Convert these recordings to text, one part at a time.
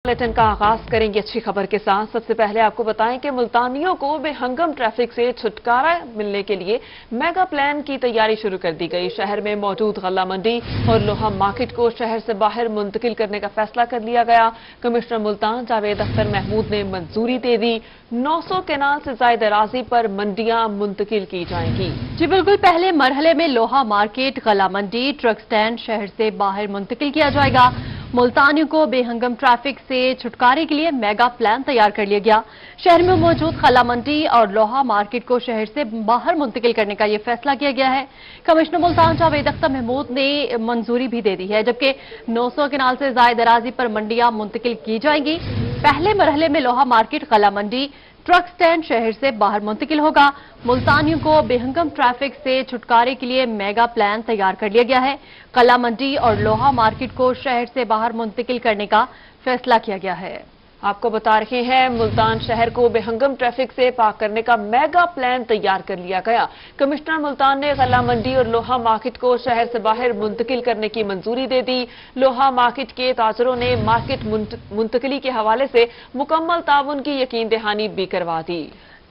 Bulletin का आगाज करेंगे अच्छी खबर के साथ। सबसे पहले आपको बताएं कि मुल्तानियों को बेहंगम ट्रैफिक से छुटकारा मिलने के लिए मेगा प्लान की तैयारी शुरू कर दी गई। शहर में मौजूद गल्ला मंडी और लोहा मार्केट को शहर से बाहर मुंतकिल करने का फैसला कर लिया गया। कमिश्नर मुल्तान जावेद अख्तर महमूद ने मंजूरी दे दी। 900 केनाल से ज्यादा अराजी पर मंडियां मुंतकिल की जाएंगी। जी बिल्कुल, पहले मरहले में लोहा मार्केट, गल्ला मंडी, ट्रक स्टैंड शहर से बाहर मुंतकिल किया जाएगा। मुल्तानियों को बेहंगम ट्रैफिक से छुटकारे के लिए मेगा प्लान तैयार कर लिया गया। शहर में मौजूद गल्ला मंडी और लोहा मार्केट को शहर से बाहर मुंतकिल करने का यह फैसला किया गया है। कमिश्नर मुल्तान जावेद अख्तर महमूद ने मंजूरी भी दे दी है, जबकि 900 केनाल से ज्यादा अराजी पर मंडियां मुंतकिल की जाएंगी। पहले मरहले में लोहा मार्केट, गल्ला मंडी, ट्रक स्टैंड शहर से बाहर मुंतकिल होगा। मुल्तानियों को बेहंगम ट्रैफिक से छुटकारे के लिए मेगा प्लान तैयार कर लिया गया है। गल्ला मंडी और लोहा मार्केट को शहर से बाहर मुंतकिल करने का फैसला किया गया है। आपको बता रहे हैं, मुल्तान शहर को बेहंगम ट्रैफिक से पाक करने का मेगा प्लान तैयार कर लिया गया। कमिश्नर मुल्तान ने गल्ला मंडी और लोहा मार्केट को शहर से बाहर मुंतकिल करने की मंजूरी दे दी। लोहा मार्केट के ताजरों ने मार्केट मुंतकिली के हवाले से मुकम्मल ताउन की यकीन दहानी भी करवा दी,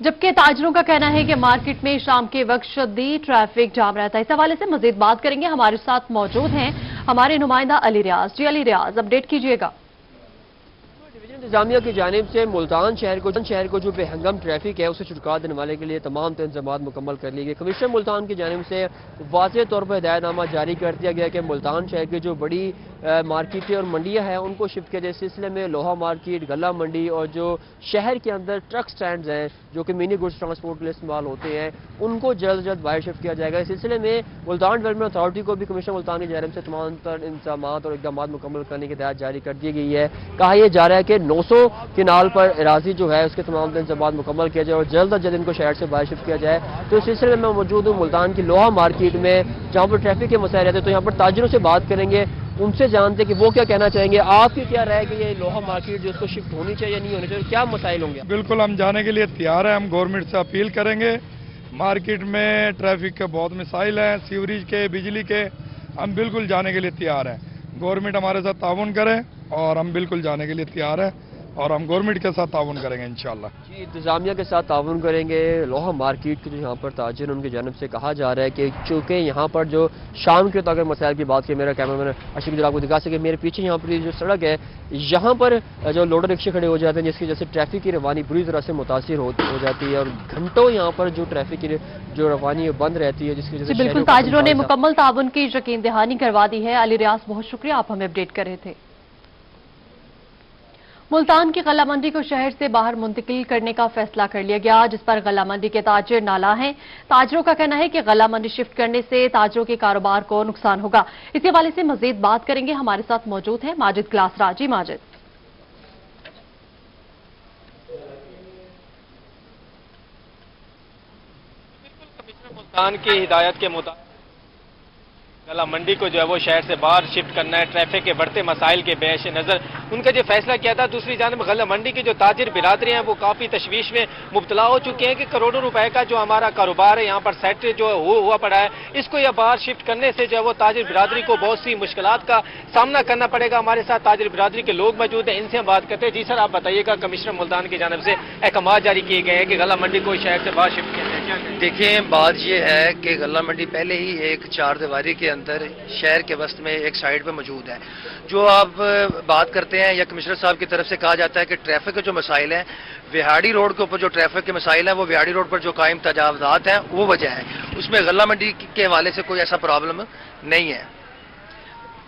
जबकि ताजरों का कहना है कि मार्केट में शाम के वक्त शदीद ट्रैफिक जाम रहता है। इस हवाले से मजीद बात करेंगे। हमारे साथ मौजूद हैं हमारे नुमाइंदा अली रियाज। जी अली रियाज, अपडेट कीजिएगा। इंतजामिया की जानिब से मुल्तान शहर को जो बेहंगम ट्रैफिक है उसे छुटकारा देने वाले के लिए तमाम इंतजाम मुकम्मल कर लिए गए। कमिश्नर मुल्तान की जानिब से वाज़ेह तौर पर हिदायतनामा जारी कर दिया गया कि मुल्तान शहर की जो बड़ी मार्केटें और मंडियां हैं उनको शिफ्ट किया जाए। इस सिलसिले में लोहा मार्केट, गल्ला मंडी और जो शहर के अंदर ट्रक स्टैंड हैं जो कि मिनी गुड्स ट्रांसपोर्ट के लिए इस्तेमाल होते हैं उनको जल्द जल्द बाहर शिफ्ट किया जाएगा। इस सिलसिले में मुल्तान डेवलपमेंट अथॉरिटी को भी कमिश्नर मुल्तान की जानिब से तमाम इंतजाम और इकदाम मुकम्मल करने की हिदायत जारी कर दी गई है। कहा यह जा रहा है कि 900 केनाल पर अराजी जो है उसके तमाम इंतजाम मुकम्मल किया जाए और जल्द अज जल्द इनको शहर से बाहर शिफ्ट किया जाए। तो इस सिलसिले में मौजूद हूँ मुल्तान की लोहा मार्केट में, जहाँ पर ट्रैफिक के मसाइल रहते हैं। तो यहाँ पर ताजिरों से बात करेंगे, उनसे जानते हैं कि वो क्या कहना चाहेंगे। आपकी क्या राय है कि ये लोहा मार्केट जो उसको शिफ्ट होनी चाहिए या नहीं होनी चाहिए, क्या मसाइल होंगे? बिल्कुल, हम जाने के लिए तैयार हैं। हम गवर्नमेंट से अपील करेंगे। मार्केट में ट्रैफिक के बहुत मसाइल हैं, सीवरेज के, बिजली के। हम बिल्कुल जाने के लिए तैयार हैं। गवर्नमेंट हमारे साथ ताउन करे और हम बिल्कुल जाने के लिए तैयार हैं और हम गवर्नमेंट के साथ ताउन करेंगे इंशाल्लाह। जी, इंतजामिया के साथ ताउन करेंगे। लोहा मार्केट के जो यहाँ पर ताजिर उनकी जानब से कहा जा रहा है कि चूँकि यहाँ पर जो शाम के अगर मसाइल की बात की, मेरा कैमरामैन अशोक आपको दिखा सके, मेरे पीछे यहाँ पर जो सड़क है यहाँ पर जो लोडर रिक्शे खड़े हो जाते हैं जिसकी वजह से ट्रैफिक की रवानी बुरी तरह से मुतासिर हो जाती है और घंटों यहाँ पर जो ट्रैफिक की जो रवानी बंद रहती है, जिसकी वजह से बिल्कुल ताजिरों ने मुकम्मल ताउन की यकीन दहानी करवा दी है। अली रियाज, बहुत शुक्रिया, आप हमें अपडेट कर रहे थे। मुल्तान की गल्ला मंडी को शहर से बाहर मुंतकिल करने का फैसला कर लिया गया, जिस पर गल्ला मंडी के ताजिर नाला हैं। ताजिरों का कहना है कि गल्ला मंडी शिफ्ट करने से ताजिरों के कारोबार को नुकसान होगा। इसी हवाले से मजीद बात करेंगे। हमारे साथ मौजूद हैं माजिद ग्लासरा। जी माजिद। कमिश्नर मुल्तान की हिदायत के मुताबिक गल्ला मंडी को जो है वो शहर से बाहर शिफ्ट करना है। ट्रैफिक के बढ़ते मसाइल के पेश नज़र उनका जो फैसला किया था। दूसरी जानब गल्ला मंडी की जो ताजिर बिरादरी हैं वो काफ़ी तशवीश में मुब्तला हो चुके हैं कि करोड़ों रुपए का जो हमारा कारोबार है यहाँ पर सेट जो हुआ पड़ा है, इसको यह बाहर शिफ्ट करने से जो है वो ताजिर बिरादरी को बहुत सी मुश्किलात का सामना करना पड़ेगा। हमारे साथ ताजिर बिरादरी के लोग मौजूद हैं, इनसे हम बात करते हैं। जी सर, आप बताइएगा, कमिश्नर मुल्तान की जानब से अहकाम जारी किए गए हैं कि गल्ला मंडी को शहर से बाहर शिफ्ट किया जाए। देखिए, बात यह है कि गल्ला मंडी पहले ही एक चार दीवारी के अंदर शहर के वस्त में एक साइड पे मौजूद है। जो आप बात करते हैं या कमिश्नर साहब की तरफ से कहा जाता है कि ट्रैफिक के जो मसाइल हैं, विहाड़ी रोड के ऊपर जो ट्रैफिक के मसाइल हैं वो विहाड़ी रोड पर जो कायम तजावजात हैं वो वजह है, उसमें गल्ला मंडी के हवाले से कोई ऐसा प्रॉब्लम नहीं है।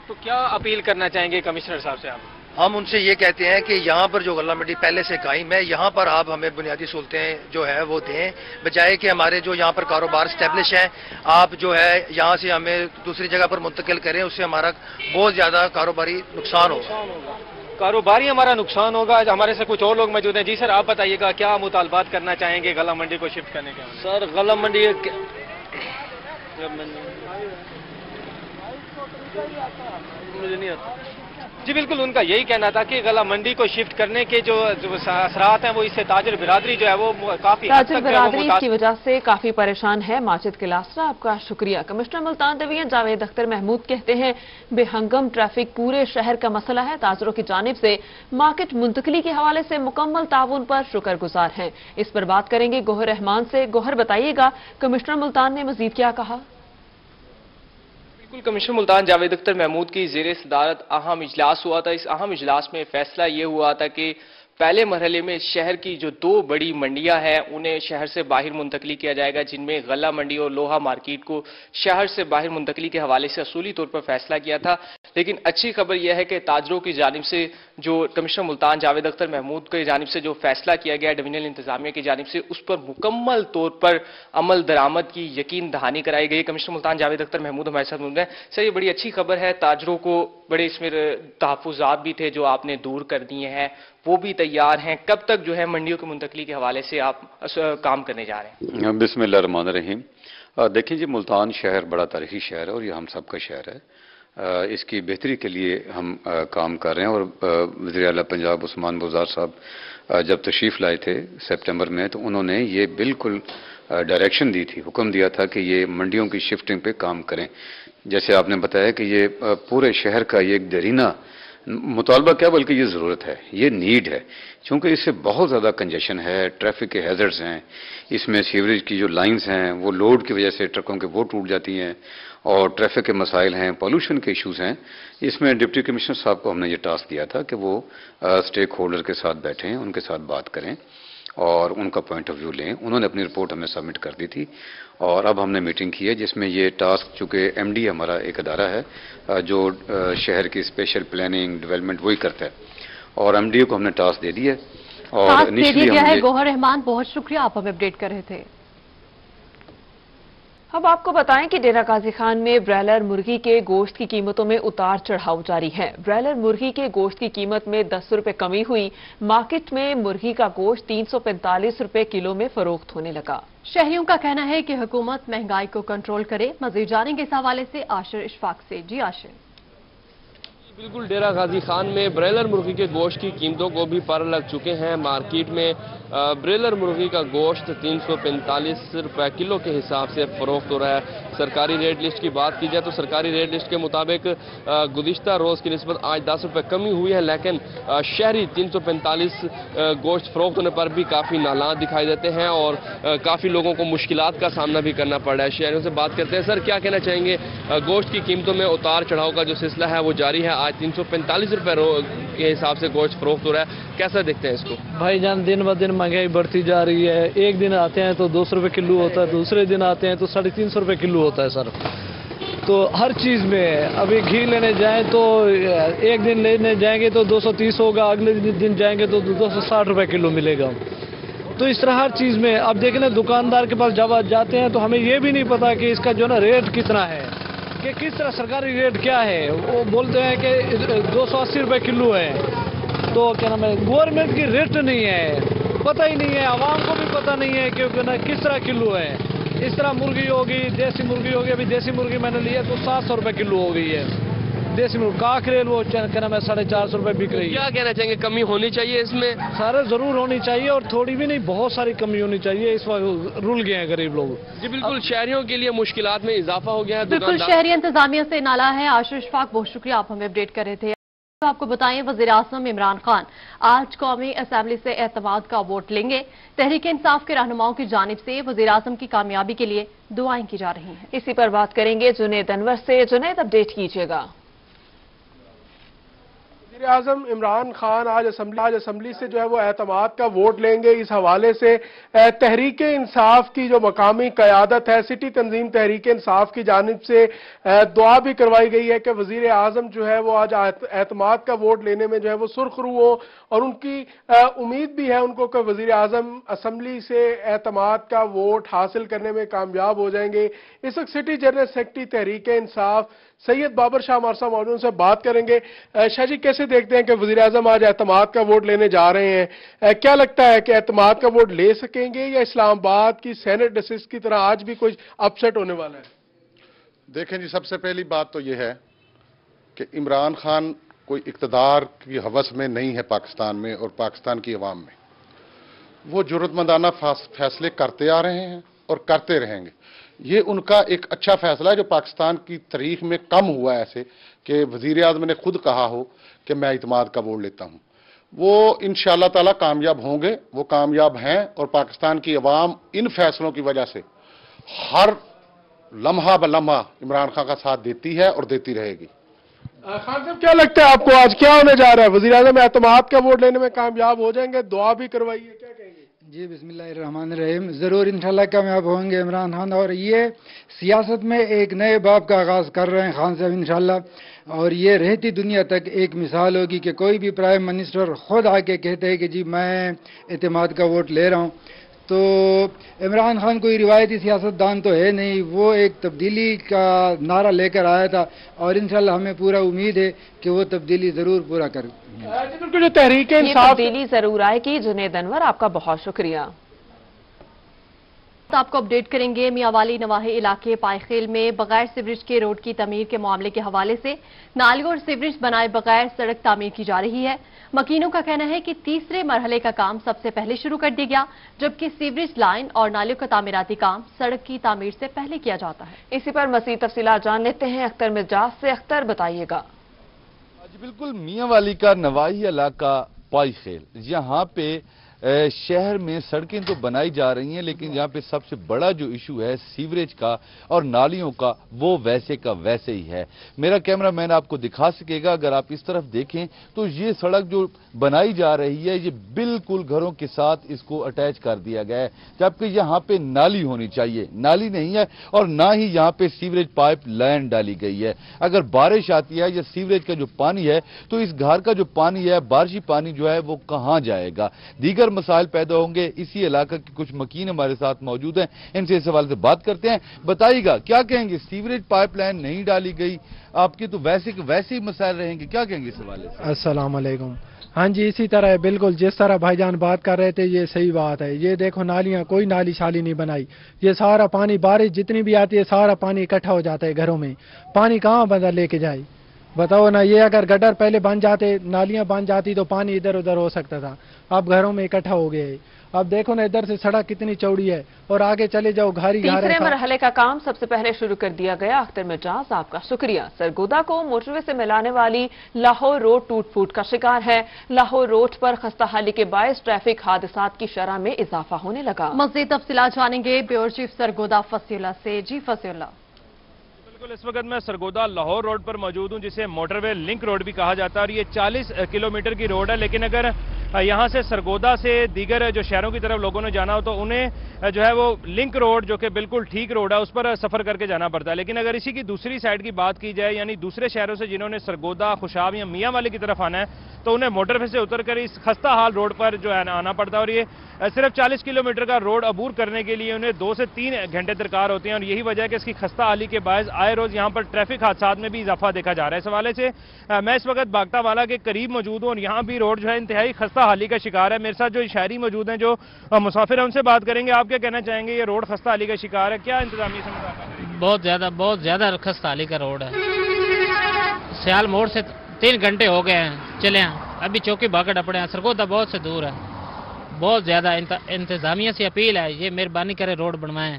तो क्या अपील करना चाहेंगे कमिश्नर साहब से आप? हम उनसे ये कहते हैं कि यहाँ पर जो गल्ला मंडी पहले से कायम है, यहाँ पर आप हमें बुनियादी सहूलतें जो है वो दें, बजाय कि हमारे जो यहाँ पर कारोबार स्टैब्लिश है आप जो है यहाँ से हमें दूसरी जगह पर मुंतकिल करें। उससे हमारा बहुत ज़्यादा कारोबारी नुकसान होगा। कारोबारी हमारा नुकसान होगा। आज हमारे से कुछ और लोग मौजूद हैं। जी सर, आप बताइएगा, क्या मुतालबात करना चाहेंगे गल्ला मंडी को शिफ्ट करने के? सर, गल्ला मंडी मुझे नहीं आता। जी बिल्कुल, उनका यही कहना था कि गला मंडी को शिफ्ट करने के जो असरात हैं वो इससे ताजर बिरादरी जो है वो काफी ताजर बिरादरी इसकी वजह से काफी परेशान है। माजिद किलास्ट्रा, आपका शुक्रिया। कमिश्नर मुल्तान डिवीजन जावेद अख्तर महमूद कहते हैं बेहंगम ट्रैफिक पूरे शहर का मसला है। ताजरों की जानिब से मार्केट मुंतकली के हवाले से मुकम्मल ताउन पर शुक्रगुजार हैं। इस पर बात करेंगे गोहर रहमान से। गोहर, बताइएगा कमिश्नर मुल्तान ने मजीद क्या कहा? बिल्कुल, कमिश्नर मुल्तान जावेद अख्तर महमूद की ज़ेर सदारत अहम इजलास हुआ था। इस अहम इजलास में फैसला ये हुआ था कि पहले मरहले में शहर की जो 2 बड़ी मंडियां हैं उन्हें शहर से बाहर मुंतकली किया जाएगा, जिनमें गला मंडी और लोहा मार्केट को शहर से बाहर मुंतकली के हवाले से असूली तौर पर फैसला किया था। लेकिन अच्छी खबर यह है कि ताजरों की जानिब से जो कमिश्नर मुल्तान जावेद अख्तर महमूद की जानिब से जो फैसला किया गया डिवीजनल इंतजामिया की जानिब से, उस पर मुकम्मल तौर पर अमल दरामद की यकीन दहानी कराई गई। कमिश्नर मुल्तान जावेद अख्तर महमूद हमारे साथ मौजूद हैं। सर, ये बड़ी अच्छी खबर है। ताजरों को बड़े इसमें तहफ़्फ़ुज़ात भी थे जो आपने दूर कर दिए हैं, वो भी तैयार हैं। कब तक जो है मंडियों की मुंतकली के हवाले से आप काम करने जा रहे हैं? बिस्मिल्लाहिर्रहमानिर्रहीम। देखिए जी, मुल्तान शहर बड़ा तारीखी शहर है और ये हम सब का शहर है। इसकी बेहतरी के लिए हम काम कर रहे हैं। और वज़ीर आला पंजाब उस्मान बुज़दार साहब जब तशरीफ़ लाए थे सितंबर में, तो उन्होंने ये बिल्कुल डायरेक्शन दी थी, हुक्म दिया था कि ये मंडियों की शिफ्टिंग पे काम करें। जैसे आपने बताया कि ये पूरे शहर का ये एक दरीना मुतालबा क्या बल्कि ये ज़रूरत है, ये नीड है, क्योंकि इससे बहुत ज़्यादा कंजेशन है, ट्रैफिक के हैज़र्ड्स हैं, इसमें सीवरेज की जो लाइंस हैं वो लोड की वजह से ट्रकों के वो टूट जाती हैं, और ट्रैफिक के मसाइल हैं, पॉल्यूशन के इश्यूज़ हैं। इसमें डिप्टी कमिश्नर साहब को हमने ये टास्क दिया था कि वो स्टेक होल्डर के साथ बैठें, उनके साथ बात करें और उनका पॉइंट ऑफ व्यू लें। उन्होंने अपनी रिपोर्ट हमें सबमिट कर दी थी और अब हमने मीटिंग की है, जिसमें ये टास्क, चूँकि एमडी हमारा एक अदारा है जो शहर की स्पेशल प्लानिंग डेवलपमेंट वही करता है, और एमडी को हमने टास्क दे दिया और दे दिया गया है। गोहर रहमान, बहुत शुक्रिया, आप हमें अपडेट कर रहे थे। अब आपको बताएं कि डेरा गाजी खान में ब्रायलर मुर्गी के गोश्त की कीमतों में उतार चढ़ाव जारी है। ब्रायलर मुर्गी के गोश्त की कीमत में 10 रुपए कमी हुई। मार्केट में मुर्गी का गोश्त 345 रुपए किलो में फरोख्त होने लगा। शहरियों का कहना है कि हुकूमत महंगाई को कंट्रोल करे। मजीद जानेंगे इस हवाले से आशिर इशफाक से। जी आशिर। बिल्कुल, डेरा गाजी खान में ब्रायलर मुर्गी के गोश्त की कीमतों को भी पर लग चुके हैं। मार्केट में ब्रायलर मुर्गी का गोश्त 345 रुपए किलो के हिसाब से फरोख्त हो रहा है। सरकारी रेट लिस्ट की बात की जाए तो सरकारी रेट लिस्ट के मुताबिक गुज़िश्ता रोज़ की निस्बत आज 10 रुपए कमी हुई है, लेकिन शहरी 345 गोश्त फरोख्त होने पर भी काफ़ी नालात दिखाई देते हैं और काफ़ी लोगों को मुश्किलात का सामना भी करना पड़ रहा है। शहरियों से बात करते हैं। सर, क्या कहना चाहेंगे? गोश्त की कीमतों में उतार चढ़ाव का जो सिलसिला है वो जारी है। आज 345 रुपए के हिसाब से गोश्त फरोख्त हो रहा है, कैसा देखते हैं इसको? भाईजान, दिन ब दिन महंगाई बढ़ती जा रही है। एक दिन आते हैं तो 200 रुपये किलो होता है, दूसरे दिन आते हैं तो 350 रुपये किलो होता है सर। तो हर चीज़ में अभी घी लेने जाएं तो एक दिन लेने जाएंगे तो 230 होगा, अगले दिन जाएंगे तो 260 रुपये किलो मिलेगा। तो इस तरह हर चीज़ में अब देखें ना, दुकानदार के पास जब जाते हैं तो हमें ये भी नहीं पता कि इसका जो ना रेट कितना है, कि किस तरह सरकारी रेट क्या है। वो बोलते हैं कि 280 रुपये किलो है, तो क्या नाम है, गवर्नमेंट की रेट नहीं है, पता ही नहीं है, आवाम को भी पता नहीं है कि ना किस तरह किलो है। इस तरह मुर्गी होगी, देसी मुर्गी होगी। अभी देसी मुर्गी मैंने लिया तो 700 रुपये किलो हो गई है देसी मुर्गी। काकरेल वो क्या नाम है 450 रुपये बिक रही है। क्या कहना चाहेंगे, कमी होनी चाहिए इसमें? सारे जरूर होनी चाहिए, और थोड़ी भी नहीं, बहुत सारी कमी होनी चाहिए। इस वक्त रुल गए हैं गरीब लोग। जी बिल्कुल, शहरियों के लिए मुश्किलात में इजाफा हो गया है। बिल्कुल, शहरी इंतजामिया से नाला है। आशिर इशफाक, बहुत शुक्रिया, आप हमें अपडेट कर रहे थे। तो आपको बताएं, वज़ीर-ए-आज़म इमरान खान आज कौमी असेंबली से एतमाद का वोट लेंगे। तहरीक इंसाफ के रहनुमाओं की जानिब से वज़ीर-ए-आज़म की कामयाबी के लिए दुआएं की जा रही हैं। इसी पर बात करेंगे जुनैद अनवर से। जुनैद, अपडेट कीजिएगा। वज़ीर-ए-आज़म इमरान खान आज असम्बली से जो है वो एतमाद का वोट लेंगे। इस हवाले से तहरीक इंसाफ की जो मकामी क़यादत है, सिटी तंजीम तहरीक इंसाफ की जानिब से दुआ भी करवाई गई है कि वज़ीर-ए-आज़म जो है वो आज एतमाद का वोट लेने में जो है वो सुरखरू हो, और उनकी उम्मीद भी है उनको कि वज़ीर-ए-आज़म असम्बली से एतमाद का वोट हासिल करने में कामयाब हो जाएंगे। इस वक्त city general secretary Tehreek Insaf Syed Babar Shah हमारे साथ मौजूद, से बात करेंगे। शाह जी, कैसे देखते हैं कि वज़ीर-ए-आज़म आज एतमाद का वोट लेने जा रहे हैं? क्या लगता है कि एतमाद का वोट ले सकेंगे या इस्लामाबाद की सेनेट डिस्ट्रिक्ट की तरह आज भी कुछ अपसेट होने वाला है? देखें जी, सबसे पहली बात तो यह है कि इमरान खान کوئی اقتدار کی ہوس میں نہیں ہے پاکستان میں اور پاکستان کی عوام میں. وہ جرات مندانہ فیصلے کرتے آ رہے ہیں اور کرتے رہیں گے. یہ ان کا ایک اچھا فیصلہ ہے جو پاکستان کی تاریخ میں کم ہوا ہے ایسے کہ وزیر اعظم نے خود کہا ہو کہ میں اعتماد کا ووٹ لیتا ہوں. وہ انشاءاللہ تعالی کامیاب ہوں گے, وہ کامیاب ہیں, اور پاکستان کی عوام ان فیصلوں کی وجہ سے ہر لمحہ بلمحہ عمران خان کا ساتھ دیتی ہے اور دیتی رہے گی. خان صاحب کیا لگتا ہے آپ کو آج کیا ہونے جا رہا ہے؟ وزیر اعظم اعتماد کا ووٹ لینے میں کامیاب ہو جائیں گے, دعا بھی کروائیے, کیا کہیں گے؟ جی بسم اللہ الرحمن الرحیم. ضرور انشاءاللہ کامیاب ہوں گے عمران خان, اور یہ سیاست میں ایک نئے باب کا آغاز کر رہے ہیں خان صاحب انشاءاللہ, اور یہ رہتی دنیا تک ایک مثال ہوگی کہ کوئی بھی پرائم منسٹر خود آ کے کہتے ہیں کہ جی میں اعتماد کا ووٹ لے رہا ہوں. تو عمران خان کوئی روایتی سیاستدان تو ہے نہیں, وہ ایک تبدیلی کا نعرہ لے کر آیا تھا, اور انشاءاللہ ہمیں پورا امید ہے کہ وہ تبدیلی ضرور پورا کرے. جو تحریک انصاف تبدیلی ضرور آئے گی. جنید انور, آپ کا بہت شکریہ. آپ کو اپڈیٹ کریں گے میاں والی نواحی علاقے پائخیل میں بغیر سیوریج کے روڈ کی تعمیر کے معاملے کے حوالے سے نالیوں اور سیوریج بنائے بغیر سڑک تعمیر کی جا رہی ہے. مکینوں کا کہنا ہے کہ تیسرے مرحلے کا کام سب سے پہلے شروع کر دیا گیا, جبکہ سیوریج لائن اور نالیوں کا تعمیراتی کام سڑک کی تعمیر سے پہلے کیا جاتا ہے. اسی پر مزید تفصیلات جان لیتے ہیں اختر مجاز سے. اختر, بتائیے گا. بالکل میاں والی کا نواحی علاقہ پائخیل, یہاں پہ شہر میں سڑکیں تو بنائی جا رہی ہیں, لیکن یہاں پہ سب سے بڑا جو ایشو ہے سیوریج کا اور نالیوں کا, وہ ویسے کا ویسے ہی ہے. میرا کیمرہ مین آپ کو دکھا سکے گا. اگر آپ اس طرف دیکھیں تو یہ سڑک جو بنائی جا رہی ہے یہ بالکل گھروں کے ساتھ اس کو اٹیچ کر دیا گیا ہے, جبکہ یہاں پہ نالی ہونی چاہیے, نالی نہیں ہے, اور نہ ہی یہاں پہ سیوریج پائپ لائن ڈالی گئی ہے. اگر بارش آتی ہے یا سیوریج کا جو پانی ہے تو اس گھر کا جو پانی ہے, بارشی پانی جو ہے وہ کہاں جائے گا؟ دیگر مسائل پیدا ہوں گے. اسی علاقہ کے کچھ مکین ہمارے ساتھ موجود ہیں, ان سے اس حوالے سے بات کرتے ہیں. بتائیے گا کیا کہیں گے؟ سیوریج پائپ لائن نہیں ڈالی گئی, آپ کے تو ویسے ہی مسائل رہیں گے, کیا کہیں گے اس حوالے سے؟ السلام علیکم. ہاں جی, اسی طرح ہے بالکل جس طرح بھائی جان بات کر رہے تھے, یہ صحیح بات ہے. یہ دیکھو نالیاں, کوئی نالی شالی نہیں بنائی. یہ سارا پانی بارش جتنی بھی آتی ہے سارا پانی اکٹھا ہو جاتا ہے گھروں میں. پانی کہاں بندہ لے کے جائے بتاؤ نا. یہ اگر گٹر پہلے بن جاتے, نالیاں بن جاتی تو پانی ادھر ادھر ہو سکتا تھا. اب گھروں میں اکٹھا ہو گیا ہے. اب دیکھو نا ادھر سے سڑک کتنی چوڑی ہے, اور آگے چلے جاؤ گھاری گھر. تیسرے مرحلے کا کام سب سے پہلے شروع کر دیا گیا. اختر مجاز, آپ کا شکریہ. سرگودا کو موٹر وے سے ملانے والی لاہور روڈ ٹوٹ پھوٹ کا شکار ہے. لاہور روڈ پر خستہ حالی کے باعث ٹریفک حادثات کی شرح میں اضافہ ہونے لگا. مزید تفصیلات جانیں گے بیور چیف سرگودا فصیح اللہ سے. جی فصیح اللہ. بالکل, اس وقت میں سرگودا لاہور روڈ پر موجود ہوں, جسے موٹر وے لنک روڈ بھی کہا جاتا ہے, اور یہ 40 کلومیٹر کی روڈ ہے. لیکن اگر یہاں سے سرگودا سے دیگر جو شہروں کی طرف لوگوں نے جانا ہو تو انہیں جو ہے وہ لنک روڈ, جو کہ بالکل ٹھیک روڈ ہے, اس پر سفر کر کے جانا پڑتا ہے. لیکن اگر اسی کی دوسری سائڈ کی بات کی جائے, یعنی دوسرے شہروں سے جنہوں نے سرگودا, خوشاب یا میاں والی کی طرف آنا ہے, تو انہیں موٹر وے سے اتر کر اس خستہ حال روڈ پر جو ہے آنا پڑتا ہے. اور یہ صرف 40 کلومیٹر کا روڈ عبور کرنے کے لیے انہیں 2 سے 3 گھنٹے درکار ہوتے ہیں, اور یہی وجہ ہے کہ اس کی خستہ حالی کے باعث آئے روز یہاں پر ٹریفک حادثات میں بھی اضافہ دیکھا جا رہا ہے. اس حوالے سے میں اس وقت باگتا والا کے قریب موجود ہوں, اور یہاں بھی روڈ جو ہے انتہائی خستہ حالی کا شکار ہے. میرے ساتھ جو شہری موجود ہیں, جو مسافر ہیں, ان سے بات کریں گے. آپ کیا کہنا چاہیں گے؟ یہ روڈ خستہ حالی کا شکار ہے, کیا انتظامیہ سے مذاکرہ؟ بہت زیادہ خستہ حالی کا روڈ ہے. سیال موڑ سے 3 گھنٹے ہو گئے ہیں چلے ہیں, ابھی چوکی باغ ڈپڑے ہیں. سرگودا بہت سے دور ہے. بہت زیادہ انتظامیہ سے اپیل ہے, یہ مہربانی کرے روڈ بنوائیں.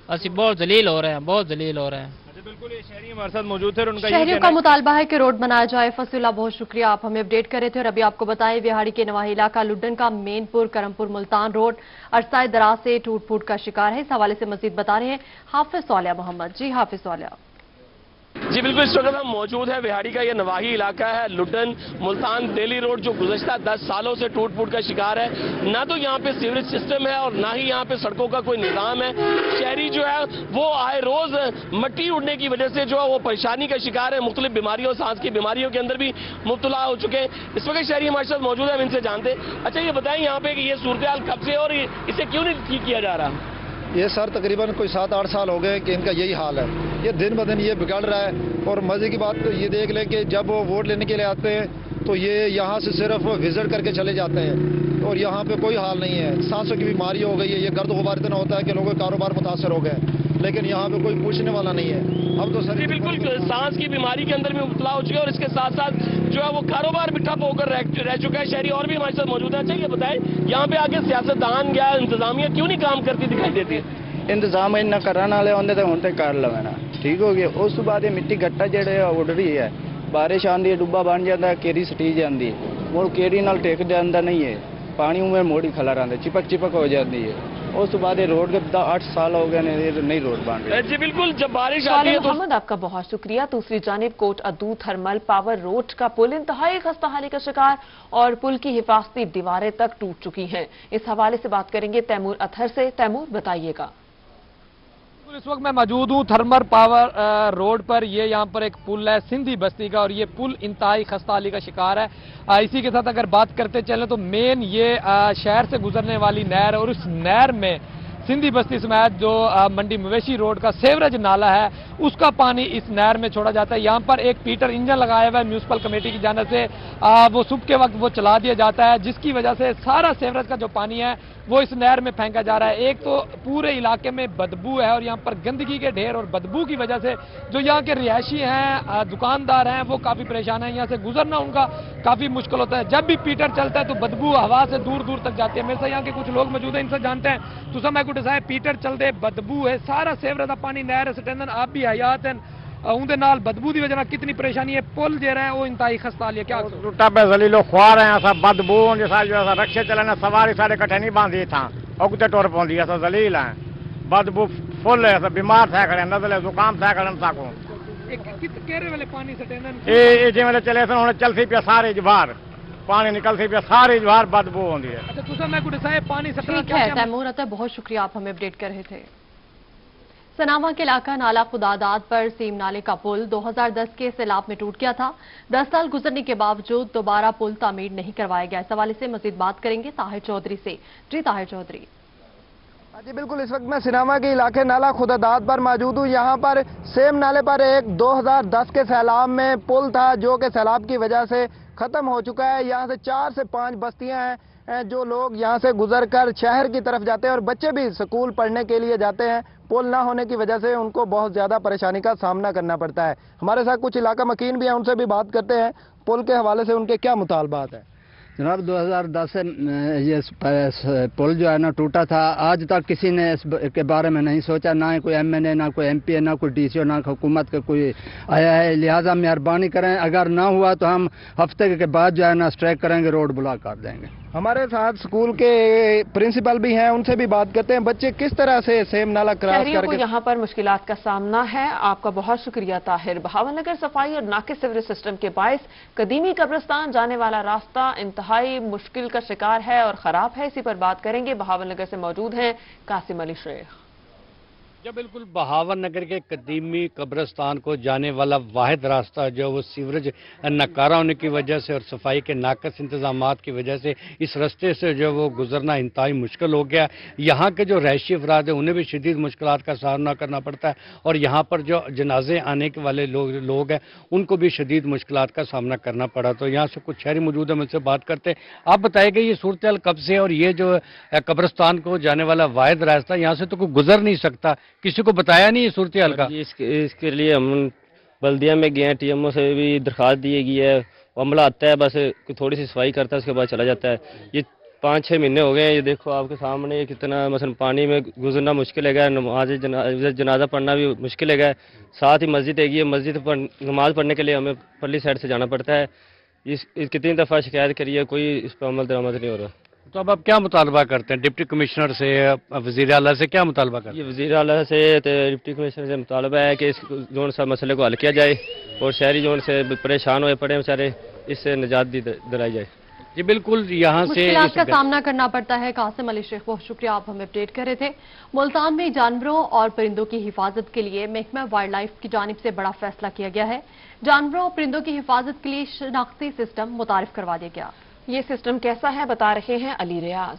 اسی بہت ذلیل ہو رہے ہیں, بہت ذلیل ہو رہے ہیں. بالکل, یہ شہری ہمارے ساتھ موجود تھے, اور ان کا شہریوں کا مطالبہ ہے کہ روڈ بنایا جائے. فصیح اللہ, بہت شکریہ, آپ ہمیں اپڈیٹ کر رہے تھے. اور ابھی آپ کو بتائیں وہاڑی کے نواحی علاقہ لڈن کا مین پور کرمپور ملتان روڈ عرصہ دراز سے ٹوٹ پھوٹ کا شکار ہے. اس حوالے سے مزید بتا رہے ہیں حافظ صالح محمد. جی حافظ صالح. جی بالکل, اس وقت ہم موجود ہیں وہاڑی کا یہ نواحی علاقہ ہے لڈن ملتان دہلی روڈ, جو گزشتہ 10 سالوں سے ٹوٹ پھوٹ کا شکار ہے. نہ تو یہاں پہ سیوریج سسٹم ہے, اور نہ ہی یہاں پہ سڑکوں کا کوئی نظام ہے. شہری جو ہے وہ آئے روز مٹی اڑنے کی وجہ سے جو ہے وہ پریشانی کا شکار ہے. مختلف بیماریوں, سانس کی بیماریوں کے اندر بھی مبتلا ہو چکے ہیں. اس وقت شہری ہمارے ساتھ موجود ہیں, ہم ان سے جانتے ہیں. اچھا یہ بتائیں یہاں پہ کہ یہ صورتحال کب سے اور اسے کیوں نہیں ٹھیک کیا جا رہا؟ یہ سر تقریباً کوئی 7-8 سال ہو گئے کہ ان کا یہی حال ہے. یہ دن بدن یہ بگڑ رہا ہے. اور مزے کی بات تو یہ دیکھ لیں کہ جب وہ ووٹ لینے کے لیے آتے ہیں تو یہ یہاں سے صرف وزٹ کر کے چلے جاتے ہیں, اور یہاں پہ کوئی حال نہیں ہے. سانسوں کی بیماری ہو گئی ہے, یہ گرد غبار اتنا ہوتا ہے کہ لوگوں کے کاروبار متاثر ہو گئے, لیکن یہاں پہ کوئی پوچھنے والا نہیں ہے. اب تو سر بالکل سانس کی بیماری کے اندر بھی مبتلا ہو چکے, اور اس کے ساتھ ساتھ जो है वो कारोबार भी ठप होकर रह चुका है। शहरी और भी हमारे साथ मौजूद है। अच्छा ये बताएं, यहाँ पे आके सियासतदान या इंतजामिया क्यों नहीं काम करती दिखाई देती है? इंतजाम इन्ना करने वाले होंगे तो हुण ते कर लवे ना, ठीक हो गया। उस तो बाद ये मिट्टी गट्टा जेड़े उड़ रही है, बारिश आती है, डुब्बा बन जाता है, केरी सटी जाती है, मुड़ केरी नाल टेक जाता नहीं है, पानी उमें मोड़ी खला रहा, चिपक चिपक हो जाती है। उस तो बाद ये रोड के 8 साल हो गए नई रोड बन रही है। जी बिल्कुल, जब बारिश आती है तो मोहम्मद आपका बहुत शुक्रिया। दूसरी जानिब कोट अदू थर्मल पावर रोड का पुल इंतहाई खस्ताहाली का शिकार और पुल की हिफाजती दीवारें तक टूट चुकी हैं। इस हवाले से बात करेंगे तैमूर अतहर से। तैमूर बताइएगा। इस वक्त मैं मौजूद हूँ थर्मल पावर रोड पर। ये यहाँ पर एक पुल है सिंधी बस्ती का और ये पुल इंतहाई खस्ताहाली का शिकार है। इसी के साथ अगर बात करते चले तो मेन ये शहर से गुजरने वाली नहर है और उस नहर में सिंधी बस्ती समेत जो मंडी मवेशी रोड का सेवरेज नाला है उसका पानी इस नहर में छोड़ा जाता है। यहाँ पर एक पीटर इंजन लगाया हुआ है म्यूनिसिपल कमेटी की जानिब से, वो सुबह के वक्त वो चला दिया जाता है, जिसकी वजह से सारा सेवरेज का जो पानी है वो इस नहर में फेंका जा रहा है। एक तो पूरे इलाके में बदबू है और यहाँ पर गंदगी के ढेर और बदबू की वजह से जो यहाँ के रिहायशी हैं, दुकानदार हैं, वो काफ़ी परेशान हैं। यहाँ से गुजरना उनका काफ़ी मुश्किल होता है। जब भी पीटर चलता है तो बदबू हवा से दूर दूर तक जाती है। मेरे साथ यहाँ के कुछ लोग मौजूद हैं, इनसे जानते हैं। तो मैं कुछ है पीटर चलते बदबू है, सारा सेवरेज का पानी नहर सटेंदन आप भी हयात हैं, उनके नाल बदबू की वजह कितनी परेशानी है। पुल जो है वो इंतहाई खस्ताहाली है। क्या टूटा पे जलीलो ख्वार है, सब बदबू जैसा जो है रक्शे चलने सवारी सारे कट्ठे नहीं बांधी था, उगते टोर पौंदी है, जलील है, बदबू फुल है, सब बीमार था खड़े, नजले जुकाम था खड़े साको वाले पानी सटेंदन ये जिवें चले सन चलती पे सारे बाहर पानी निकलती पे सारी बाहर बदबू होती है। अच्छा तुसा मैं कुछ पानी ठीक है तैमूर अतहर, बहुत शुक्रिया, आप हमें अपडेट कर रहे थे। सनामा के इलाका नाला खुदादाद पर सीम नाले का पुल 2010 के सैलाब में टूट गया था। 10 साल गुजरने के बावजूद दोबारा पुल तामीर नहीं करवाया गया। इस हवाले से मजीद बात करेंगे ताहिर चौधरी से। जी ताहिर चौधरी। जी बिल्कुल, इस वक्त मैं सिनामा के इलाके नाला खुदादाद पर मौजूद हूँ। यहाँ पर सेम नाले पर एक 2010 के सैलाब में पुल था जो कि सैलाब की वजह से खत्म हो चुका है। यहाँ से 4 से 5 बस्तियाँ हैं जो लोग यहाँ से गुजरकर शहर की तरफ जाते हैं और बच्चे भी स्कूल पढ़ने के लिए जाते हैं। पुल ना होने की वजह से उनको बहुत ज़्यादा परेशानी का सामना करना पड़ता है। हमारे साथ कुछ इलाका मकीन भी हैं, उनसे भी बात करते हैं। पुल के हवाले से उनके क्या मुतालबात है? जनाब 2010 से ये पुल जो है ना टूटा था, आज तक किसी ने इसके बारे में नहीं सोचा, ना ही कोई MNA, ना कोई MP, ना कोई DCO, ना हुकूमत का कोई आया है। लिहाजा मेहरबानी करें, अगर ना हुआ तो हम हफ्ते के बाद जो है ना स्ट्राइक करेंगे, रोड ब्लॉक कर देंगे। हमारे साथ स्कूल के प्रिंसिपल भी हैं, उनसे भी बात करते हैं। बच्चे किस तरह से सेम नाला क्रॉस करके यहाँ पर मुश्किलात का सामना है। आपका बहुत शुक्रिया ताहिर। बहावलनगर सफाई और नाकिस सीवरेज सिस्टम के बायस कदीमी कब्रिस्तान जाने वाला रास्ता इंतहाई मुश्किल का शिकार है और खराब है। इसी पर बात करेंगे। बहावलनगर से मौजूद हैं कासिम अली शेख। बिल्कुल, बहावर नगर के कदीमी कब्रिस्तान को जाने वाला वाहिद रास्ता जो वो सीवरेज नकारा होने की वजह से और सफाई के नाकस इंतजामात की वजह से इस रास्ते से जो वो गुजरना इंतहाई मुश्किल हो गया। यहाँ के जो रहायशी अफराद हैं उन्हें भी शदीद मुश्किलात का सामना करना पड़ता है और यहाँ पर जो जनाजे आने के वाले लोग हैं उनको भी शदीद मुश्किलात का सामना करना पड़ा। तो यहाँ से कुछ शहरी मौजूद है, मुझसे बात करते हैं। आप बताइएगा ये सूरत हाल कब से और ये जो कब्रिस्तान को जाने वाला वाहिद रास्ता यहाँ से तो कोई गुजर नहीं सकता, किसी को बताया नहीं सूरत हाल का? इसके लिए हम बल्दिया में गए हैं, TMO से भी दरखास्त दी गई है। अमला आता है, बस थोड़ी सी सफाई करता है, उसके बाद चला जाता है। ये 5-6 महीने हो गए हैं। ये देखो आपके सामने कितना मसलन पानी में गुजरना मुश्किल है, नमाज जनाजा पढ़ना भी मुश्किल है। साथ ही मस्जिद है, मस्जिद पर नमाज पढ़ने के लिए हमें परली साइड से जाना पड़ता है। इस कितनी दफ़ा शिकायत करी है, कोई इस पर अमल दरामद नहीं हो रहा। तो अब आप क्या मुतालबा करते हैं? डिप्टी कमिश्नर से, वज़ीर आला से क्या मुतालबा करते हैं? ये वज़ीर आला से तो डिप्टी कमिश्नर से मुतालबा है कि इस जोन सा मसले को हल किया जाए और शहरी जोन से परेशान हुए पड़े बेचारे, इससे निजात दिलाई जाए। जी बिल्कुल, यहाँ से मुश्किलात का सामना करना पड़ता है। कासिम अली शेख, बहुत शुक्रिया, आप हमें अपडेट कर रहे थे। मुल्तान में जानवरों और परिंदों की हिफाजत के लिए महकमा वाइल्ड लाइफ की जानिब से बड़ा फैसला किया गया है। जानवरों और परिंदों की हिफाजत के लिए शनाख्ती सिस्टम मुतारिफ करवा दिया गया। ये सिस्टम कैसा है बता रहे हैं अली रियाज।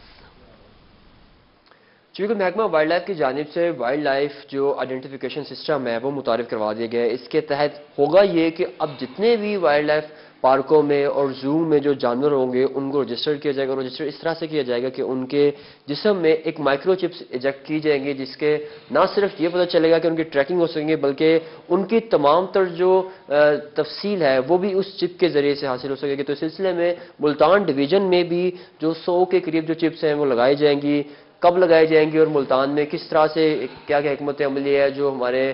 चूँकि महकमा वाइल्ड लाइफ की जानिब से वाइल्ड लाइफ जो आइडेंटिफिकेशन सिस्टम है वो मुतारिफ करवा दिया गया है। इसके तहत होगा ये कि अब जितने भी वाइल्ड लाइफ پارکوں میں اور زو میں جو جانور ہوں گے ان کو رجسٹر کیا جائے گا، اور رجسٹر اس طرح سے کیا جائے گا کہ ان کے جسم میں ایک مائکرو چپس ایجیکٹ کی جائیں گے، جس کے نہ صرف یہ پتہ چلے گا کہ ان کی ٹریکنگ ہو سکیں گے، بلکہ ان کی تمام تر جو تفصیل ہے وہ بھی اس چپ کے ذریعے سے حاصل ہو سکے گی۔ تو اس سلسلے میں ملتان ڈویژن میں بھی جو 100 کے قریب جو چپس ہیں وہ لگائی جائیں گی، کب لگائی جائیں گی اور ملتان میں کس طرح سے کیا کیا حکمت عملی ہے، جو ہمارے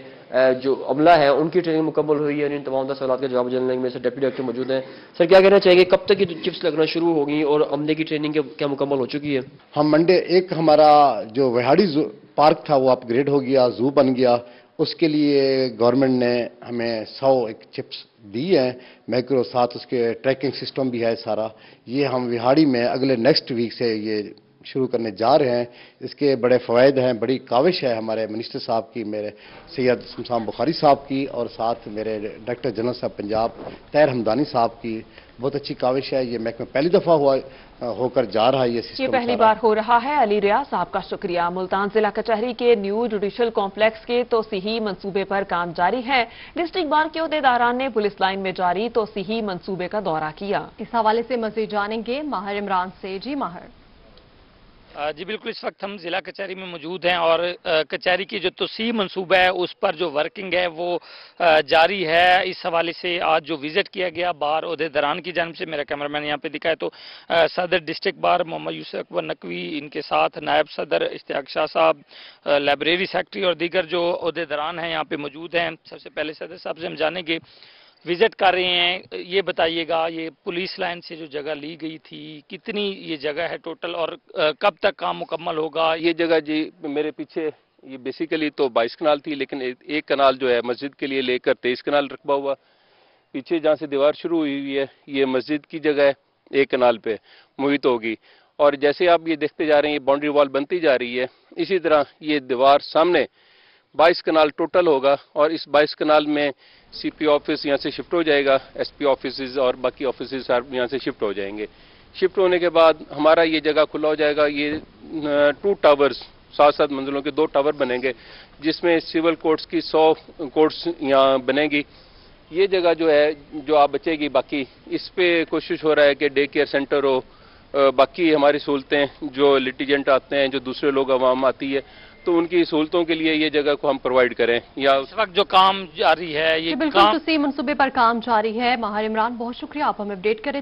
جو عملہ ہے ان کی ٹریننگ مکمل ہوئی ہے، ان تمام سوالات کا جواب جاننے میں سے ڈپٹی ڈائریکٹر موجود ہیں۔ سر کیا کہنا چاہیں گے، کب تک یہ چپس لگنا شروع ہوگی اور عملے کی ٹریننگ کیا مکمل ہو چکی ہے؟ ہم منڈے ایک ہمارا جو وہاڑی پارک تھا وہ اپ گریڈ ہو گیا، زو بن گیا، اس کے لیے گورنمنٹ نے ہمیں 100 چپس دی ہیں، مائکرو ساتھ اس کے ٹریکنگ سسٹم بھی ہے سارا۔ یہ ہم وہاڑی میں اگلے نیکسٹ ویک سے یہ شروع کرنے جا رہے ہیں۔ اس کے بڑے فوائد ہیں، بڑی کاوش ہے ہمارے منسٹر صاحب کی، میرے سید شمشان بخاری صاحب کی، اور ساتھ میرے ڈائریکٹر جنرل صاحب پنجاب طاہر حمدانی صاحب کی بہت اچھی کاوش ہے۔ یہ محکمہ پہلی دفعہ ہو کر جا رہا ہے یہ سسٹم، یہ پہلی بار ہو رہا ہے۔ علی ریاض صاحب کا شکریہ۔ ملتان ضلع کچہری کے نیو جوڈیشل کمپلیکس کے توسیعی منصوبے پر کام جاری ہے۔ ڈسٹرکٹ بار کے عہدیداران نے پولیس لائن میں جاری توسیعی منصوبے کا دورہ کیا۔ اس حوالے سے مزید جانیں گے ماہر عمران سے۔ جی ماہر۔ جی بالکل، اس وقت ہم ضلع کچہری میں موجود ہیں اور کچہری کی جو توسیع منصوبہ ہے اس پر جو ورکنگ ہے وہ جاری ہے۔ اس حوالے سے آج جو وزٹ کیا گیا بار عہدیداران کی جانب سے، میرا کیمرامین یہاں پہ دکھائے تو صدر ڈسٹرکٹ بار محمد یوسف اکبر نقوی، ان کے ساتھ نائب صدر اشتیاق شاہ صاحب، لائبریری سیکرٹری اور دیگر جو عہدیداران ہیں یہاں پہ موجود ہیں۔ سب سے پہلے صدر صاحب سے ہم جانیں گے، وزٹ کر رہے ہیں، یہ بتائیے گا یہ پولیس لائن سے جو جگہ لی گئی تھی کتنی یہ جگہ ہے ٹوٹل اور کب تک کام مکمل ہوگا؟ یہ جگہ جی میرے پیچھے یہ بیسیکلی تو 22 کنال تھی، لیکن ایک کنال جو ہے مسجد کے لیے لے کر 23 کنال رقبہ ہوا۔ پیچھے جہاں سے دیوار شروع ہوئی ہے یہ مسجد کی جگہ ہے، ایک کنال پہ محیط ہوگی، اور جیسے آپ یہ دیکھتے جا رہے ہیں یہ باؤنڈری وال بنتی جا رہی ہے، اسی طرح یہ دیوار سامنے 22 کنال ٹوٹل ہوگا، اور اس 22 کنال میں سی پی آفس یہاں سے شفٹ ہو جائے گا، ایس پی آفیسز اور باقی آفیسز یہاں سے شفٹ ہو جائیں گے۔ شفٹ ہونے کے بعد ہمارا یہ جگہ کھلا ہو جائے گا۔ یہ 2 ٹاورز 7 منزلوں کے 2 ٹاور بنیں گے، جس میں سول کورٹس کی 100 کورٹس یہاں بنیں گی۔ یہ جگہ جو ہے جو آپ بچے گی، باقی اس پہ کوشش ہو رہا ہے کہ ڈے کیئر سینٹر ہو، باقی ہماری سہولتیں جو لیٹیجنٹ آتے ہیں، جو دوسرے لوگ عوام آتی ہے، تو ان کی سہولتوں کے لیے یہ جگہ کو ہم پرووائڈ کریں۔ یا اس وقت جو کام جاری ہے یہ بالکل توسیع منصوبے پر کام جاری ہے۔ ماہر عمران بہت شکریہ، آپ ہمیں اپڈیٹ کریں۔